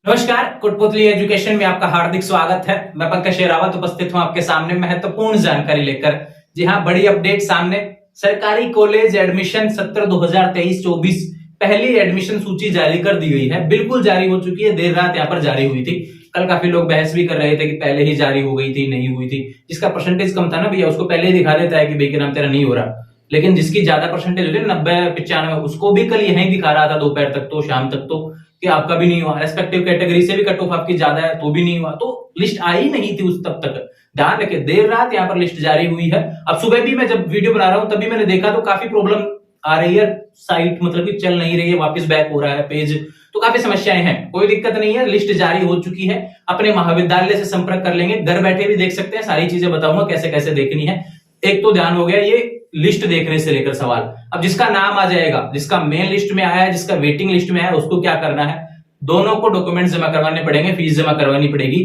नमस्कार, कोटपुतली एजुकेशन में आपका हार्दिक स्वागत है। मैं पंकज शेरावत उपस्थित हूं आपके सामने महत्वपूर्ण जानकारी लेकर। जी हां, बड़ी अपडेट सामने। सरकारी कॉलेज एडमिशन सत्र 2023-24 पहली एडमिशन सूची जारी कर दी गई है। बिल्कुल जारी हो चुकी है, देर रात यहाँ पर जारी हुई थी। कल काफी लोग बहस भी कर रहे थे कि पहले ही जारी हो गई थी, नहीं हुई थी। जिसका परसेंटेज कम था ना भैया, उसको पहले ही दिखा देता है कि भाई के नाम तेरा नहीं हो रहा। लेकिन जिसकी ज्यादा परसेंटेज होती है 90-95, उसको भी कल यही दिखा रहा था दोपहर तक तो, शाम तक तो, कि आपका भी नहीं हुआ। रेस्पेक्टिव कैटेगरी से भी कट ऑफ आपकी ज्यादा है तो भी नहीं हुआ। तो लिस्ट आई नहीं थी उस तब तक। ध्यान रखे, देर रात यहाँ पर लिस्ट जारी हुई है। अब सुबह भी मैं जब वीडियो बना रहा हूं तभी मैंने देखा तो काफी प्रॉब्लम आ रही है। साइट मतलब कि चल नहीं रही है, वापस बैक हो रहा है पेज, तो काफी समस्याएं हैं। कोई दिक्कत नहीं है, लिस्ट जारी हो चुकी है। अपने महाविद्यालय से संपर्क कर लेंगे, घर बैठे भी देख सकते हैं। सारी चीजें बताऊंगा कैसे कैसे देखनी है। एक तो ध्यान हो गया ये लिस्ट देखने से लेकर सवाल। अब जिसका नाम आ जाएगा, जिसका मेन लिस्ट में आया है, जिसका वेटिंग लिस्ट में आया है, उसको क्या करना है? दोनों को डॉक्यूमेंट्स जमा करवाने पड़ेंगे, फीस जमा करवानी पड़ेगी।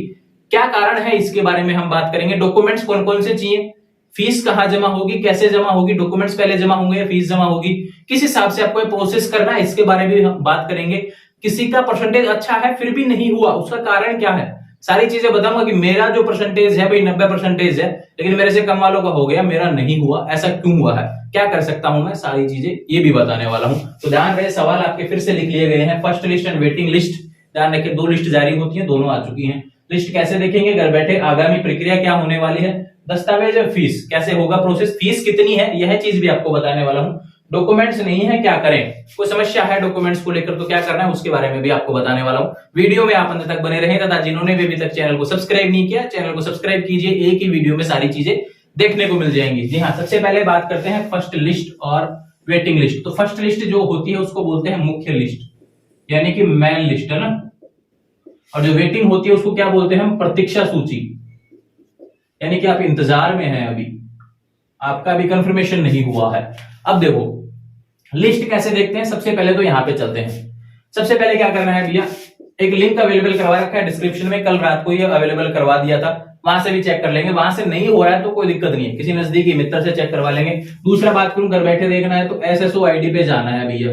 क्या कारण है इसके बारे में हम बात करेंगे। डॉक्यूमेंट्स कौन कौन से चाहिए, फीस कहां जमा होगी, कैसे जमा होगी, डॉक्यूमेंट्स पहले जमा होंगे या फीस जमा होगी, किस हिसाब से आपको प्रोसेस करना है, इसके बारे में भी हम बात करेंगे। किसी का परसेंटेज अच्छा है फिर भी नहीं हुआ, उसका कारण क्या है, सारी चीजें बताऊंगा। कि मेरा जो परसेंटेज है भाई 90% है, लेकिन मेरे से कम वालों का हो गया, मेरा नहीं हुआ, ऐसा क्यों हुआ है, क्या कर सकता हूं मैं, सारी चीजें ये भी बताने वाला हूं। तो ध्यान रहे, सवाल आपके फिर से लिख लिए गए हैं। First list and waiting list. ध्यान रखें, दो लिस्ट जारी होती है, दोनों आ चुकी है। लिस्ट कैसे देखेंगे घर बैठे, आगामी प्रक्रिया क्या होने वाली है, दस्तावेज और फीस कैसे होगा प्रोसेस, फीस कितनी है, यह चीज भी आपको बताने वाला हूं। डॉक्यूमेंट्स नहीं है, क्या करें, कोई समस्या है डॉक्यूमेंट्स को लेकर तो क्या करना है, उसके बारे में भी आपको बताने वाला हूं। वीडियो में आप अंत तक बने रहें तथा जिन्होंने भी अभी तक चैनल को सब्सक्राइब नहीं किया, चैनल को सब्सक्राइब कीजिए। एक ही वीडियो में सारी चीजें देखने को मिल जाएंगी। जी हाँ, सबसे पहले बात करते हैं फर्स्ट लिस्ट और वेटिंग लिस्ट। तो फर्स्ट लिस्ट जो होती है उसको बोलते हैं मुख्य लिस्ट, यानी कि मेन लिस्ट है ना। और जो वेटिंग होती है उसको क्या बोलते हैं हम, प्रतीक्षा सूची, यानी कि आप इंतजार में हैं, अभी आपका अभी कंफर्मेशन नहीं हुआ है। अब देखो लिस्ट कैसे देखते हैं, सबसे पहले तो यहां पे चलते हैं। सबसे पहले क्या करना है भैया, एक लिंक अवेलेबल करवा रखा है डिस्क्रिप्शन में, कल रात को ये अवेलेबल करवा दिया था, वहां से भी चेक कर लेंगे। वहां से नहीं हो रहा है तो कोई दिक्कत नहीं है, किसी नजदीकी मित्र से चेक करवा लेंगे। दूसरा बात करूं, घर बैठे देखना है तो एसएसओ आईडी पे जाना है भैया,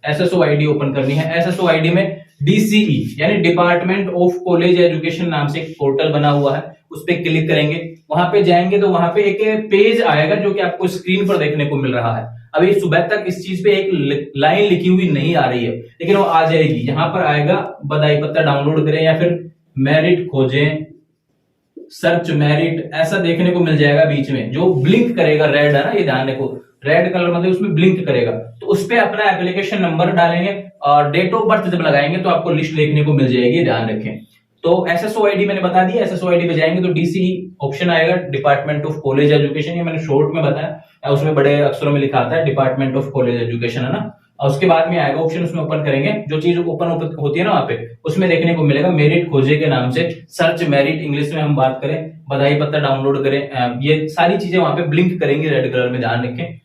एसएसओ आईडी ओपन करनी है। एसएसओ आईडी में डीसीई यानी डिपार्टमेंट ऑफ कॉलेज एजुकेशन नाम से एक पोर्टल बना हुआ है, उस पर क्लिक करेंगे। वहां पे जाएंगे तो वहां पे एक पेज आएगा जो कि आपको स्क्रीन पर देखने को मिल रहा है। अभी सुबह तक इस चीज पे एक लाइन लिखी हुई नहीं आ रही है, लेकिन वो आ जाएगी। यहां पर आएगा बधाई पत्र डाउनलोड करें या फिर मेरिट खोजें, सर्च मेरिट, ऐसा देखने को मिल जाएगा। बीच में जो ब्लिंक करेगा रेड है ना, ये ध्यान रखो, रेड कलर मतलब उसमें ब्लिंक करेगा, तो उस पे अपना एप्लीकेशन नंबर डालेंगे और डेट ऑफ बर्थ जब लगाएंगे तो आपको लिस्ट देखने को मिल जाएगी, ध्यान रखें। तो एसएसओ आईडी मैंने बता दिया, एसएसओ आईडी पे जाएंगे तो डीसीई ऑप्शन आएगा, डिपार्टमेंट ऑफ कॉलेज एजुकेशन, ये मैंने शॉर्ट में बताया, उसमें बड़े अक्षरों में लिखा आता है डिपार्टमेंट ऑफ कॉलेज एजुकेशन, है ना। और उसके बाद में आएगा ऑप्शन, उसमें ओपन करेंगे, जो चीज ओपन होती है ना वहां पे, उसमें देखने को मिलेगा मेरिट खोजे के नाम से, सर्च मेरिट इंग्लिश में हम बात करें, बधाई पत्र डाउनलोड करें, ये सारी चीजें वहां पे ब्लिंक करेंगी रेड कलर में, ध्यान रखें,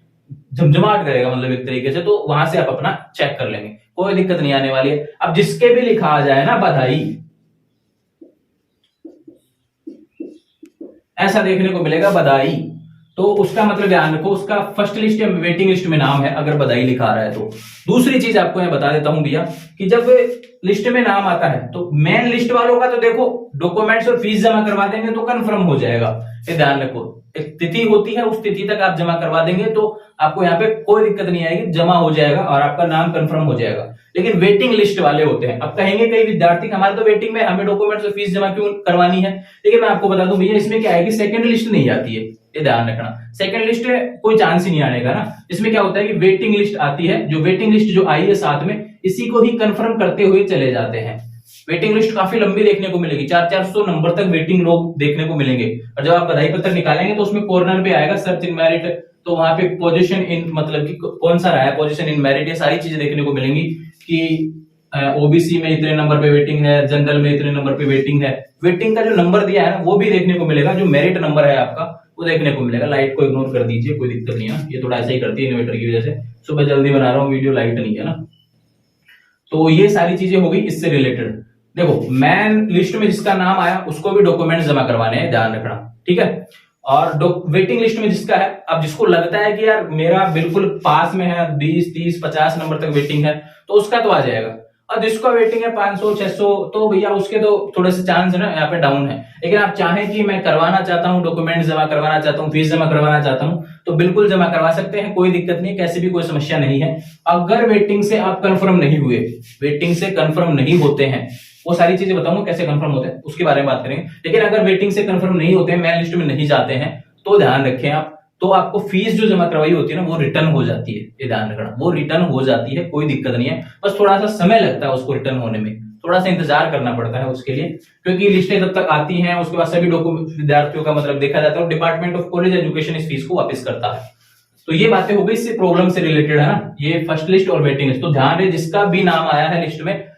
झमझमाट करेगा मतलब एक तरीके से। तो वहां से आप अपना चेक कर लेंगे, कोई दिक्कत नहीं आने वाली है। अब जिसके भी लिखा आ जाए ना बधाई, ऐसा देखने को मिलेगा बधाई, तो उसका मतलब ध्यान रखो, उसका फर्स्ट लिस्ट या वेटिंग लिस्ट में नाम है अगर बधाई लिखा आ रहा है तो। दूसरी चीज आपको मैं बता देता हूं भैया, कि जब लिस्ट में नाम आता है तो मेन लिस्ट वालों का तो देखो डॉक्यूमेंट्स और फीस जमा करवा देंगे तो कंफर्म हो जाएगा, ये ध्यान रखो। एक तिथि होती है, उस तिथि तक आप जमा करवा देंगे तो आपको यहाँ पे कोई दिक्कत नहीं आएगी, जमा हो जाएगा और आपका नाम कंफर्म हो जाएगा। लेकिन वेटिंग लिस्ट वाले होते हैं, अब कहेंगे कई विद्यार्थी हमारे तो वेटिंग में, हमें डॉक्यूमेंट्स और फीस जमा क्यों करवानी है। लेकिन मैं आपको बता दूं भैया, इसमें क्या है कि सेकंड लिस्ट नहीं आती है, ये ध्यान रखना। सेकंड लिस्ट कोई चांस ही नहीं आने का ना। इसमें क्या होता है कि वेटिंग लिस्ट आती है, जो वेटिंग लिस्ट जो आई है साथ में, इसी को ही कंफर्म करते हुए चले जाते हैं। वेटिंग लिस्ट काफी लंबी देखने को मिलेगी, 400-400 नंबर तक वेटिंग लोग देखने को मिलेंगे। और जब आप बधाई पत्र निकालेंगे तो उसमें कॉर्नर पे आएगा सर्च इन मेरिट, तो वहां पे पोजीशन इन मतलब कि कौन सा रहा है, पोजीशन इन मेरिट, ये सारी चीजें देखने को मिलेंगी कि ओबीसी में इतने नंबर पे वेटिंग है, जनरल में इतने नंबर पे वेटिंग है। वेटिंग का जो नंबर दिया है ना वो भी देखने को मिलेगा, जो मेरिट नंबर है आपका वो देखने को मिलेगा। लाइट को इग्नोर कर दीजिए, कोई दिक्कत नहीं है, ये थोड़ा ऐसा ही करती है इन्वर्टर की वजह से। सुबह जल्दी बना रहा हूँ वीडियो, लाइट नहीं है ना। तो ये सारी चीजें हो गई इससे रिलेटेड। देखो मेन लिस्ट में जिसका नाम आया उसको भी डॉक्यूमेंट्स जमा करवाने हैं, ध्यान रखना, ठीक है। और वेटिंग लिस्ट में जिसका है, अब जिसको लगता है कि यार मेरा बिल्कुल पास में है, 20, 30, 50 नंबर तक वेटिंग है, तो उसका तो आ जाएगा। और जिसका वेटिंग है 500 600 तो भैया उसके तो थोड़े से चांस है ना यहाँ पे डाउन है। लेकिन आप चाहें कि मैं करवाना चाहता हूँ, डॉक्यूमेंट जमा करवाना चाहता हूँ, फीस जमा करवाना चाहता हूँ, तो बिल्कुल जमा करवा सकते हैं, कोई दिक्कत नहीं, कैसे भी कोई समस्या नहीं है। अगर वेटिंग से आप कंफर्म नहीं हुए, वेटिंग से कंफर्म नहीं होते हैं, वो सारी चीजें बताऊंगा कैसे कंफर्म होते हैं, उसके बारे में बात करेंगे। लेकिन अगर वेटिंग से कंफर्म नहीं होते हैं, मेन लिस्ट में नहीं जाते हैं, तो ध्यान रखें आप, तो आपको फीस जो जमा करवाई होती है ना वो रिटर्न हो जाती है, ये ध्यान रखना, वो रिटर्न हो जाती है, कोई दिक्कत नहीं है। बस थोड़ा सा समय लगता है उसको रिटर्न होने में, थोड़ा सा इंतजार करना पड़ता है उसके लिए, क्योंकि लिस्टें जब तक आती हैं उसके बाद सभी डॉक्यूमेंट विद्यार्थियों का मतलब देखा जाता है और डिपार्टमेंट ऑफ कॉलेज एजुकेशन इस फीस को वापस करता है। तो ये बातें हो गई इससे प्रॉब्लम से रिलेटेड है ना, ये फर्स्ट लिस्ट और वेटिंग लिस्ट। तो ध्यान रहे जिसका भी नाम आया है लिस्ट में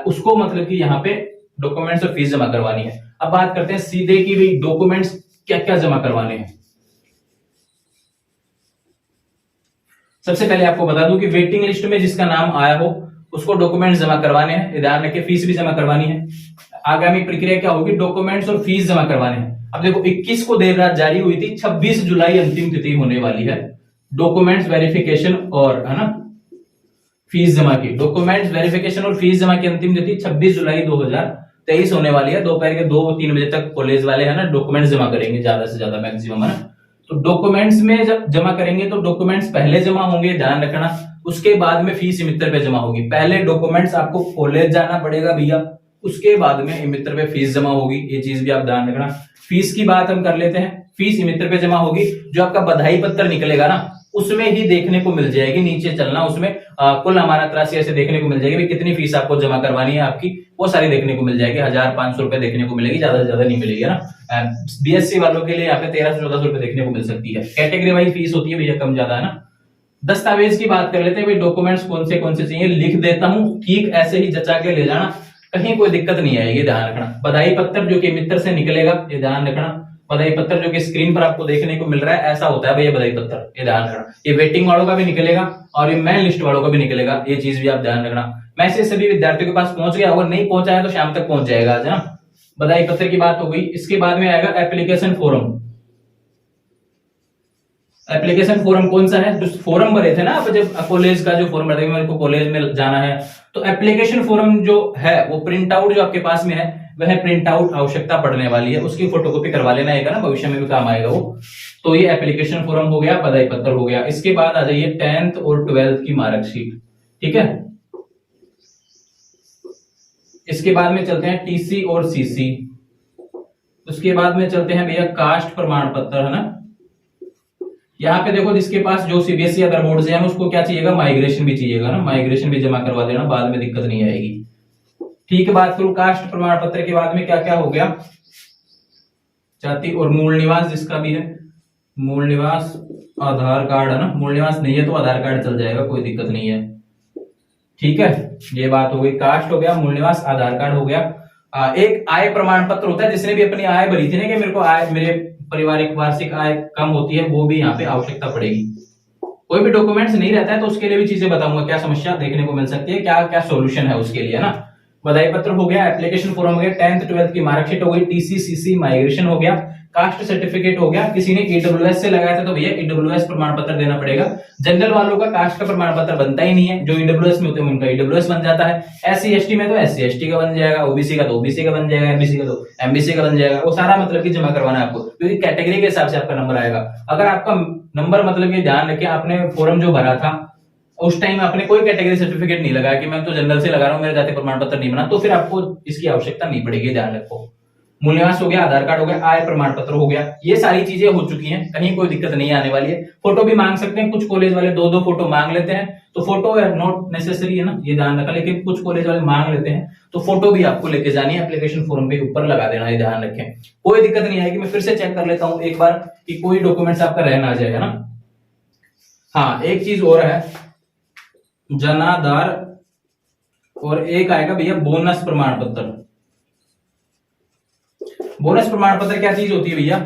उसको मतलब कि यहाँ पे डॉक्यूमेंट्स और फीस जमा करवानी है। अब बात करते हैं सीधे की भी डॉक्यूमेंट्स क्या क्या जमा करवाने हैं। सबसे पहले आपको बता दूं कि वेटिंग लिस्ट में जिसका नाम आया हो उसको डॉक्यूमेंट्स जमा करवाने हैं, ध्यान रखिए, फीस भी जमा करवानी है। आगामी प्रक्रिया क्या होगी, डॉक्यूमेंट्स और फीस जमा करवाने हैं। अब देखो 21 को देर रात जारी हुई थी, 26 जुलाई अंतिम तिथि होने वाली है डॉक्यूमेंट्स वेरिफिकेशन और है ना फीस जमा की। डॉक्यूमेंट्स वेरिफिकेशन और फीस जमा की अंतिम तिथि 26 जुलाई 2023 होने वाली है। दोपहर के 2-3 बजे तक कॉलेज वाले है ना डॉक्यूमेंट्स जमा करेंगे, ज्यादा से ज्यादा मैक्सिमम है ना। तो डॉक्यूमेंट्स में जब जमा करेंगे तो डॉक्यूमेंट्स पहले जमा होंगे, ध्यान रखना, उसके बाद में फीस मित्र पे जमा होगी। पहले डॉक्यूमेंट्स आपको कॉलेज जाना पड़ेगा भैया, उसके बाद में मित्र पे फीस जमा होगी, ये चीज भी आप ध्यान रखना। फीस की बात हम कर लेते हैं, फीस मित्र पे जमा होगी, जो आपका बधाई पत्र निकलेगा ना उसमें ही देखने को मिल जाएगी, नीचे चलना उसमें कुल अमानत राशि ऐसे देखने को मिल जाएगी, भाई कितनी फीस आपको जमा करवानी है आपकी, वो सारी देखने को मिल जाएगी। 1500 रुपए देखने को मिलेगी, ज्यादा से ज्यादा नहीं मिलेगी ना। बीएससी वालों के लिए यहाँ पे 1300-1400 रुपए देखने को मिल सकती है। कैटेगरी वाइज फीस होती है भैया कम ज्यादा है ना। दस्तावेज की बात कर लेते हैं, भाई डॉक्यूमेंट्स कौन से चाहिए लिख देता हूँ, ठीक ऐसे ही जचा के ले जाना, कहीं कोई दिक्कत नहीं आएगी, ध्यान रखना। बधाई पत्र जो कि मित्र से निकलेगा, ये ध्यान रखना। बधाई पत्र जो कि स्क्रीन पर आपको देखने को मिल रहा है ऐसा होता है भैया बधाई पत्र, ये ध्यान रखना। ये वेटिंग वालों का भी निकलेगा और ये मेन लिस्ट वालों का भी निकलेगा, ये चीज भी आप ध्यान रखना। मैसेज सभी विद्यार्थियों के पास पहुंच गया, अगर नहीं पहुंचा है तो शाम तक पहुंच जाएगा आज, है ना। बधाई पत्र की बात हो गई, इसके बाद में आएगा एप्लीकेशन फॉर्म। एप्लीकेशन फॉर्म कौन सा है, जो फॉर्म भरे थे ना आप जब कॉलेज का जो फॉर्म भरते मेरे को कॉलेज में जाना है, तो एप्लीकेशन फॉर्म जो है वो प्रिंट आउट जो आपके पास में है वह प्रिंट आउट आवश्यकता पड़ने वाली है, उसकी फोटोकॉपी करवा लेना है ना, भविष्य में भी काम आएगा वो। तो ये एप्लीकेशन फॉर्म हो गया, बधाई पत्र हो गया। इसके बाद आ जाइए 10th और 12th की मार्कशीट, ठीक है। इसके बाद में चलते हैं टीसी और सीसी। उसके बाद में चलते हैं भैया कास्ट प्रमाण पत्र, है ना। यहाँ पे देखो जिसके पास जो सीबीएसई अदर बोर्ड से है उसको क्या चाहिएगा, माइग्रेशन भी चाहिएगा ना, माइग्रेशन भी जमा करवा देना, बाद में दिक्कत नहीं आएगी। ठीक है, बात करूं कास्ट प्रमाण पत्र के बाद में क्या क्या हो गया, जाति और मूल निवास जिसका भी है, मूल निवास आधार कार्ड है ना, मूल निवास नहीं है तो आधार कार्ड चल जाएगा, कोई दिक्कत नहीं है। ठीक है, ये बात हो गई, कास्ट हो गया, मूल निवास, आधार कार्ड हो गया। एक आय प्रमाण पत्र होता है, जिसने भी अपनी आय भरी थी ना कि मेरे को आय, मेरे पारिवारिक वार्षिक आय कम होती है, वो भी यहाँ पे आवश्यकता पड़ेगी। कोई भी डॉक्यूमेंट्स नहीं रहता है तो उसके लिए भी चीजें बताऊंगा, क्या समस्या देखने को मिल सकती है, क्या क्या सोल्यूशन है उसके लिए, है ना। बधाई पत्र हो गया, एप्लीकेशन फॉर्म हो गया, 10th 12th की मार्कशीट हो गई, टीसी सीसी माइग्रेशन हो गया, कास्ट सर्टिफिकेट हो गया। किसी ने ईडब्ल्यूएस से लगाया था तो भैया ईडब्ल्यूएस प्रमाण पत्र देना पड़ेगा। जनरल वालों का कास्ट का प्रमाण पत्र बनता ही नहीं है, जो ईडब्ल्यूएस में होते हैं उनका ईडब्ल्यूएस बन जाता है। एससी एसटी में तो एससी एसटी का बन जाएगा, ओबीसी का तो ओबीसी का बन जाएगा, एमबीसी का तो एमबीसी का बन जाएगा। वो सारा मतलब कि जमा करवाना है आपको, क्योंकि कैटेगरी के हिसाब से आपका नंबर आएगा। अगर आपका नंबर मतलब ये ध्यान रखिए, आपने फॉर्म जो भरा था उस टाइम आपने कोई कैटेगरी सर्टिफिकेट नहीं लगाया कि मैं तो जनरल से लगा रहा हूं, मेरा जाति प्रमाण पत्र नहीं बना, तो फिर आपको इसकी आवश्यकता नहीं पड़ेगी, ध्यान रखो। मूल निवास हो गया, आधार कार्ड हो गया, आय प्रमाण पत्र हो गया, ये सारी चीजें हो चुकी हैं, कहीं कोई दिक्कत नहीं आने वाली है। फोटो भी मांग सकते हैं, कुछ कॉलेज वाले 2-2 फोटो मांग लेते हैं, तो फोटो नॉट नेसेसरी है ना, ये ध्यान रखा, लेकिन कुछ कॉलेज वाले मांग लेते हैं तो फोटो भी आपको लेके जानी है, एप्लीकेशन फॉर्म पे ऊपर लगा देना है, ध्यान रखें, कोई दिक्कत नहीं आएगी। मैं फिर से चेक कर लेता हूं एक बार कि कोई डॉक्यूमेंट्स आपका रह ना जाए, है ना। हाँ, एक चीज और है, जनाधार और एक आएगा भैया बोनस प्रमाण पत्र। बोनस प्रमाण पत्र क्या चीज होती है भैया,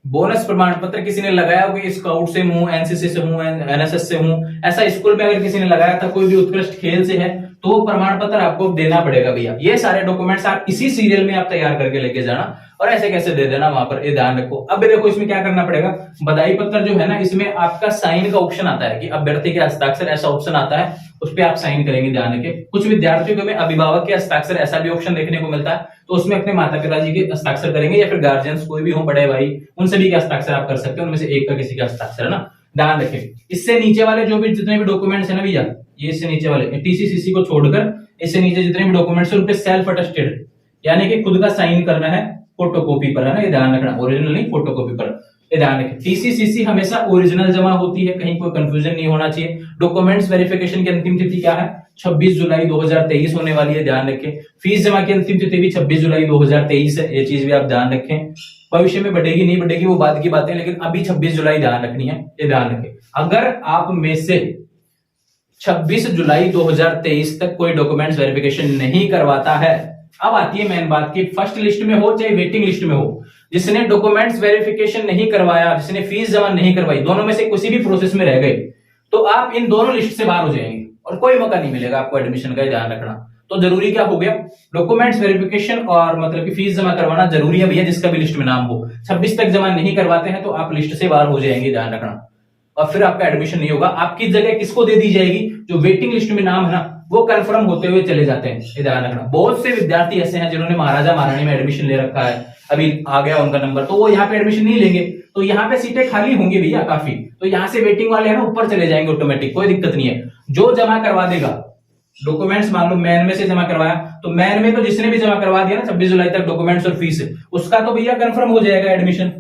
बोनस प्रमाण पत्र किसी ने लगाया हो कि स्काउट से हूं, एनसीसी से हूं, एनएसएस से हूं, ऐसा स्कूल में अगर किसी ने लगाया था, कोई भी उत्कृष्ट खेल से है, तो वो प्रमाण पत्र आपको देना पड़ेगा भैया। ये सारे डॉक्यूमेंट्स आप इसी सीरियल में आप तैयार करके लेके जाना और ऐसे कैसे दे देना वहां पर, ये ध्यान रखो। अब भी देखो इसमें क्या करना पड़ेगा, बधाई पत्र जो है ना, इसमें आपका साइन का ऑप्शन आता है कि अभ्यर्थी के हस्ताक्षर ऐसा ऑप्शन आता है, उस पर आप साइन करेंगे, ध्यान रखें। कुछ विद्यार्थियों में अभिभावक के हस्ताक्षर ऐसा भी ऑप्शन देखने को मिलता है, तो उसमें अपने माता पिता जी के हस्ताक्षर करेंगे या फिर गार्जियंस कोई भी हो, बड़े भाई, उन सभी के हस्ताक्षर आप कर सकते हैं, उनमें से एक का किसी का हस्ताक्षर, है ना, ध्यान रखें। इससे नीचे वाले जो भी जितने भी डॉक्यूमेंट्स है ना भैया, ये इससे नीचे वाले टीसीसीसी को छोड़कर इससे नीचे जितने भी डॉक्यूमेंट्स है उन पे सेल्फ अटेस्टेड यानी कि खुद का साइन करना है फोटोकॉपी पर, है ना, ये ध्यान रखना, ओरिजिनल नहीं फोटोकॉपी पर, ये ध्यान रखें। टीसीसीसी हमेशा ओरिजिनल जमा होती है, कहीं कोई कंफ्यूजन नहीं होना चाहिए। डॉक्यूमेंट्स वेरिफिकेशन की अंतिम तिथि क्या है, 26 जुलाई 2023 होने वाली है, ध्यान रखें। फीस जमा की अंतिम तिथि भी 26 जुलाई 2023 है, ये चीज भी आप ध्यान रखें। भविष्य में बढ़ेगी नहीं बढ़ेगी वो बाद की बातें, लेकिन अभी 26 जुलाई ध्यान रखनी है, ये ध्यान रखें। अगर आप में से 26 जुलाई 2023 तक कोई डॉक्यूमेंट्स वेरिफिकेशन नहीं करवाता है, अब आती है मेन बात की, फर्स्ट लिस्ट में हो चाहे वेटिंग लिस्ट में हो, जिसने डॉक्यूमेंट्स वेरिफिकेशन नहीं करवाया, जिसने फीस जमा नहीं करवाई, दोनों में से किसी भी प्रोसेस में रह गए, तो आप इन दोनों लिस्ट से बाहर हो जाएंगे और कोई मौका नहीं मिलेगा आपको एडमिशन का, ध्यान रखना। तो जरूरी क्या हो गया, डॉक्यूमेंट्स वेरिफिकेशन और मतलब कि फीस जमा करवाना जरूरी है भैया, जिसका भी लिस्ट में नाम हो। 26 तक जमा नहीं करवाते हैं तो आप लिस्ट से बाहर हो जाएंगे, ध्यान रखना, और फिर आपका एडमिशन नहीं होगा। आपकी जगह किसको दे दी जाएगी, जो वेटिंग लिस्ट में नाम है ना, वो कंफर्म होते हुए चले जाते हैं, ये ध्यान रखना। बहुत से विद्यार्थी ऐसे हैं जिन्होंने महाराजा महारानी में एडमिशन ले रखा है, अभी आ गया उनका नंबर, तो वो यहाँ पे एडमिशन नहीं लेंगे, तो यहाँ पे सीटें खाली होंगी भैया काफी, तो यहाँ से वेटिंग वाले हैं ना ऊपर चले जाएंगे ऑटोमेटिक, कोई दिक्कत नहीं है। जो जमा करवा देगा डॉक्यूमेंट्स, मान लो मैन में से जमा करवाया, तो मैन में तो जिसने भी जमा करवा दिया ना 26 जुलाई तक डॉक्यूमेंट्स और फीस, उसका तो भैया कंफर्म हो जाएगा एडमिशन,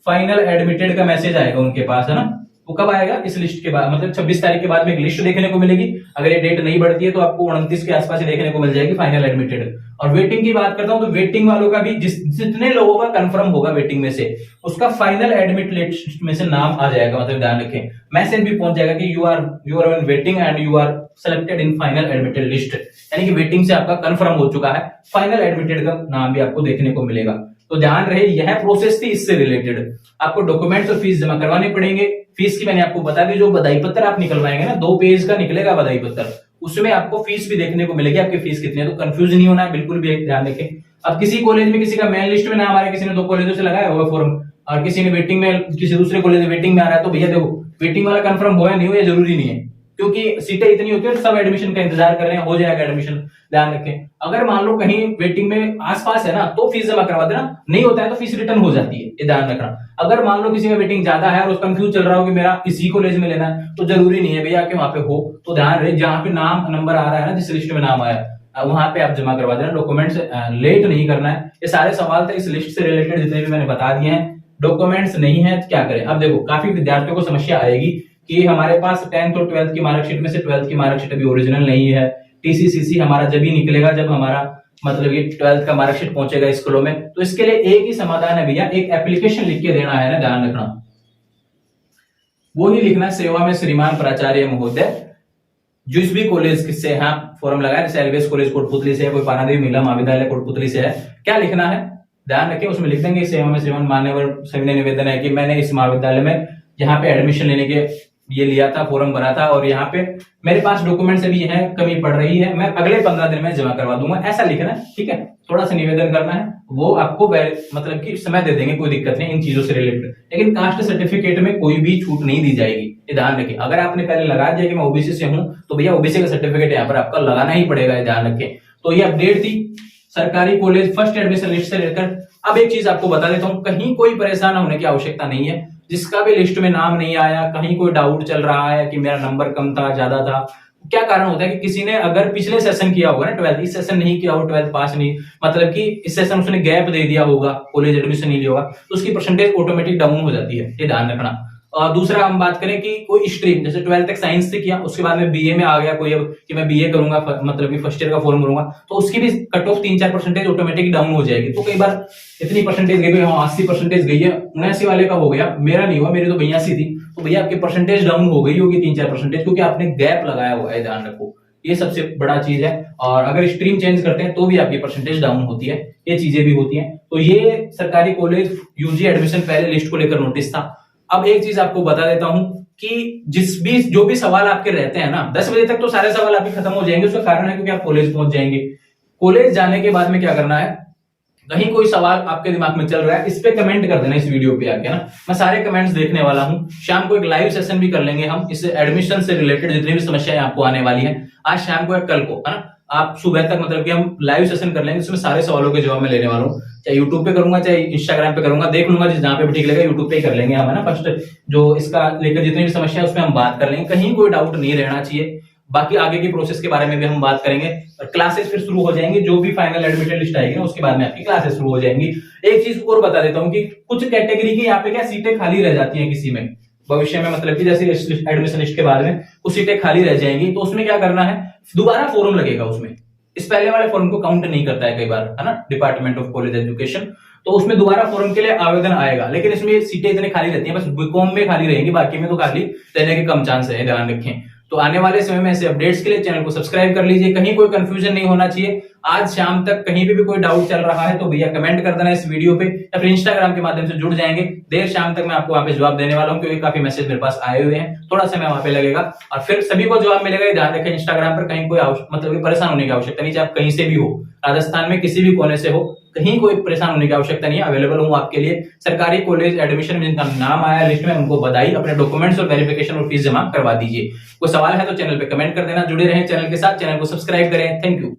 फाइनल एडमिटेड का मैसेज आएगा उनके पास, है ना। वो कब आएगा, इस लिस्ट के बाद, मतलब 26 तारीख के बाद में एक लिस्ट देखने को मिलेगी। अगर ये डेट नहीं बढ़ती है तो आपको 29 के आसपास देखने को मिल जाएगी फाइनल एडमिटेड। और वेटिंग की बात करता हूं तो वेटिंग वालों का भी जितने लोगों का कंफर्म होगा वेटिंग में से, उसका फाइनल एडमिट लिस्ट में से नाम आ जाएगा, मतलब ध्यान रखें, मैसेज भी पहुंच जाएगा कि you are in waiting and you are selected in final admitted list, यानी कि वेटिंग से आपका कंफर्म हो चुका है, फाइनल एडमिटेड का नाम भी आपको देखने को मिलेगा। तो ध्यान रहे, यह प्रोसेस थी, इससे रिलेटेड आपको डॉक्यूमेंट्स और फीस जमा करवाने पड़ेंगे। फीस की मैंने आपको बता दी, जो बधाई पत्र आप निकलवाएंगे ना, 2 पेज का निकलेगा बधाई पत्र, उसमें आपको फीस भी देखने को मिलेगी, आपकी फीस कितनी है, तो कंफ्यूज नहीं होना है, बिल्कुल भी ध्यान रखें। अब किसी कॉलेज में किसी का मेन लिस्ट में नाम आ रहा है, किसी ने 2 कॉलेजों से लगाया हुआ फॉर्म, और किसी ने वेटिंग में, किसी दूसरे कॉलेज में वेटिंग में आ रहा है, तो भैया देखो वेटिंग वाला कंफर्म हो या नहीं हो ये जरूरी नहीं है, क्योंकि सीटें इतनी होती है, सब एडमिशन का इंतजार कर रहे हैं, हो जाएगा एडमिशन, ध्यान रखें। अगर मान लो कहीं वेटिंग में आसपास है ना, तो फीस जमा करवा देना, नहीं होता है तो फीस रिटर्न हो जाती है, ये ध्यान रखना। अगर मान लो किसी में वेटिंग ज्यादा है और उसका कंफ्यूज चल रहा हो कि मेरा इसी कॉलेज में लेना है, तो जरूरी नहीं है भैया कि वहां पे हो, तो ध्यान रहे, जहां पे नाम नंबर आ रहा है ना, जिस लिस्ट में नाम आया वहां पे आप जमा करवा देना, डॉक्यूमेंट्स लेट नहीं करना है। ये सारे सवाल थे इस लिस्ट से रिलेटेड, जितने भी मैंने बता दिए हैं। डॉक्यूमेंट्स नहीं है तो क्या करें, अब देखो काफी विद्यार्थियों को समस्या आएगी कि हमारे पास 10th और 12th की मार्कशीट में से 12th की मार्कशीट अभी ओरिजिनल नहीं है। टीसीसीसी हमारा जब ही निकलेगा जब हमारा मतलब ये 12th का मार्कशीट पहुंचेगा स्कूलों में, तो इसके लिए एक ही समाधान है भैया, एक एप्लीकेशन लिख के देना है ना, ध्यान रखना, वो ही लिखना, सेवा में श्रीमान प्राचार्य महोदय, जिस भी कॉलेज से है फॉर्म लगाया, जैसे एलबीएस कॉलेज कोटपुतली से है, कोई पानादेवी महिला महाविद्यालय कोटपुतली से है, क्या लिखना है ध्यान रखें, उसमें लिख देंगे सेवा में श्रीमान मान्यवर सविनय निवेदन है कि मैंने इस महाविद्यालय में यहाँ पे एडमिशन लेने के ये लिया था, फॉर्म भरा था, और यहाँ पे मेरे पास डॉक्यूमेंट्स अभी है, कमी पड़ रही है, मैं अगले 15 दिन में जमा करवा दूंगा, ऐसा लिखना है, ठीक है। थोड़ा सा निवेदन करना है, वो आपको मतलब कि समय दे देंगे, कोई दिक्कत नहीं इन चीजों से रिलेटेड। लेकिन कास्ट सर्टिफिकेट में कोई भी छूट नहीं दी जाएगी, ये ध्यान रखें। अगर आपने पहले लगा दिया कि मैं ओबीसी से हूं, तो भैया ओबीसी का सर्टिफिकेट यहाँ पर आपका लगाना ही पड़ेगा, ये ध्यान रखें। तो ये अपडेट थी सरकारी कॉलेज फर्स्ट एडमिशन लिस्ट से लेकर। अब एक चीज आपको बता देता हूँ, कहीं कोई परेशान होने की आवश्यकता नहीं है, जिसका भी लिस्ट में नाम नहीं आया, कहीं कोई डाउट चल रहा है कि मेरा नंबर कम था ज्यादा था, क्या कारण होता है कि किसी ने अगर पिछले सेशन किया होगा ना 12th, इस सेशन नहीं किया हो, 12th पास नहीं, मतलब कि इस सेशन उसने गैप दे दिया होगा, कॉलेज एडमिशन नहीं लिया होगा, तो उसकी परसेंटेज ऑटोमेटिक डाउन हो जाती है, ये ध्यान रखना। और दूसरा हम बात करें कि कोई स्ट्रीम, जैसे 12th तक साइंस से किया, उसके बाद में बीए में आ गया कोई, अब कि मैं बीए करूंगा, मतलब कि फर्स्ट ईयर का फॉर्म भरूंगा, तो उसकी भी cut off 3-4 percentage automatic down हो जाएगी। तो कई बार इतनी परसेंटेज गई, 80% गई है, 79 वाले का हो गया, मेरा नहीं हुआ, मेरी तो 82 थी, तो भैया आपकी परसेंटेज डाउन हो गई होगी 3-4%, क्योंकि आपने गैप लगाया हुआ है, ध्यान रखो, ये सबसे बड़ा चीज है। और अगर स्ट्रीम चेंज करते हैं तो भी आपकी परसेंटेज डाउन होती है, ये चीजें भी होती हैं। तो ये सरकारी कॉलेज यूजी एडमिशन पहले लिस्ट को लेकर नोटिस था। अब एक चीज आपको बता देता हूं कि जो भी सवाल आपके रहते हैं ना, 10 बजे तक तो सारे सवाल आपके खत्म हो जाएंगे। उसका कारण है क्योंकि आप कॉलेज पहुंच जाएंगे। कॉलेज जाने के बाद में क्या करना है, कहीं कोई सवाल आपके दिमाग में चल रहा है, इस पे कमेंट कर देना, इस वीडियो पे आके ना। मैं सारे कमेंट्स देखने वाला हूं। शाम को एक लाइव सेशन भी कर लेंगे हम, इस एडमिशन से रिलेटेड जितनी भी समस्याएं आपको आने वाली हैं, आज शाम को या कल को, है ना, आप सुबह तक मतलब कि हम लाइव सेशन कर लेंगे, इसमें सारे सवालों के जवाब मैं लेने वाला हूँ। चाहे यूट्यूब पे करूंगा, चाहे इंस्टाग्राम पे करूंगा, देख लूंगा जहां पे भी ठीक लगेगा, यूट्यूब पे ही कर लेंगे हम, है ना। फर्स्ट जो इसका लेकर जितनी भी समस्या है उसमें हम बात कर लेंगे, कहीं कोई डाउट नहीं रहना चाहिए। बाकी आगे की प्रोसेस के बारे में भी हम बात करेंगे, और क्लासेस फिर शुरू हो जाएंगी। जो भी फाइनल एडमिशन लिस्ट आएगी ना, उसके बाद में आपकी क्लासेस शुरू हो जाएंगी। एक चीज और बता देता हूँ कि कुछ कैटेगरी की यहाँ पे क्या सीटें खाली रह जाती हैं किसी में भविष्य में, मतलब कि जैसे एडमिशन लिस्ट के बाद में कुछ सीटें खाली रह जाएंगी, तो उसमें क्या करना है, दोबारा फॉर्म लगेगा उसमें। इस पहले वाले फॉर्म को काउंट नहीं करता है कई बार, है ना, डिपार्टमेंट ऑफ कॉलेज एजुकेशन, तो उसमें दोबारा फॉर्म के लिए आवेदन आएगा। लेकिन इसमें सीटें इतनी खाली रहती हैं, बस बीकॉम में खाली रहेंगी, बाकी में तो खाली रहने के कम चांस है, ध्यान रखें। तो आने वाले समय में ऐसे अपडेट्स के लिए चैनल को सब्सक्राइब कर लीजिए, कहीं कोई कंफ्यूजन नहीं होना चाहिए। आज शाम तक कहीं पे भी कोई डाउट चल रहा है तो भैया कमेंट कर देना इस वीडियो पे, या फिर इंस्टाग्राम के माध्यम से जुड़ जाएंगे। देर शाम तक मैं आपको वहां पे जवाब देने वाला हूं, क्योंकि काफी मैसेज मेरे पास आए हुए हैं, थोड़ा समय वहां पे लगेगा, और फिर सभी को जवाब मिलेगा। ध्यान रखें, इंस्टाग्राम पर कहीं कोई मतलब कि परेशान होने की आवश्यकता नहीं, चाहे आप कहीं से भी हो, राजस्थान में किसी भी कोने से हो, कहीं कोई परेशान होने की आवश्यकता नहीं है। अवेलेबल हूं आपके लिए। सरकारी कॉलेज एडमिशन में जिनका नाम आया लिस्ट में, उनको बधाई, अपने डॉक्यूमेंट्स और वेरिफिकेशन और फीस जमा करवा दीजिए। कोई सवाल है तो चैनल पे कमेंट कर देना। जुड़े रहें चैनल के साथ, चैनल को सब्सक्राइब करें। Thank you.